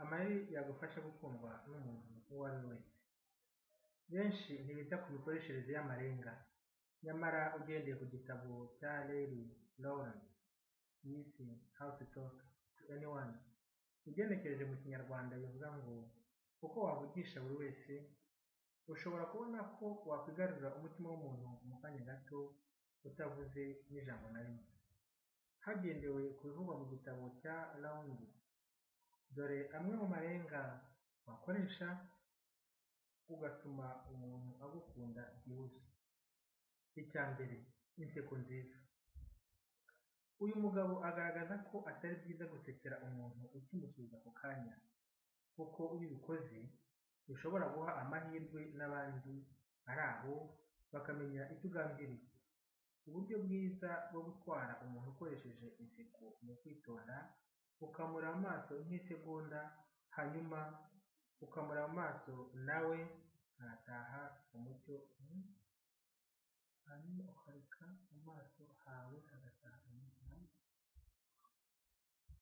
Amayeri yagufasha gukundwa n'umuntu uwo ari we wese. Benshi ntibita ku mikoreshereze y'amarenga, nyamara ugendeye ku gitabo cya Larry Lawrence yise How to Talk to Anyone, ugenekereje mu Kinyarwanda bivuga ngo uko wavugisha buri wese, ushobora kubona ko wakwigarurira umutima w'umuntu mu kanya gato utavuze n'ijambo na rimwe. Hagendewe ku bivugwa mu gitabo cya Lawrence, dore amwe mu marenga wakoresha ugatuma umuntu agukunda byihuse. Icya mbere, inseko nziza. Uyu mugabo agaragaza ko atari byiza gusekera umuntu ukimusubiza ako kanya, kuko iyo ubikoze bishobora guha amahirwe n'abandi ari aho bakamenya icyo ugambiriye. Uburyo bwiza bwo gutwara umuntu ukoresheje inseko ni ukwitonda, ukamureba amaso nk'isegonda, hanyuma ukamureba amaso nawe ntataha umucyo, hanyuma ukareka amaso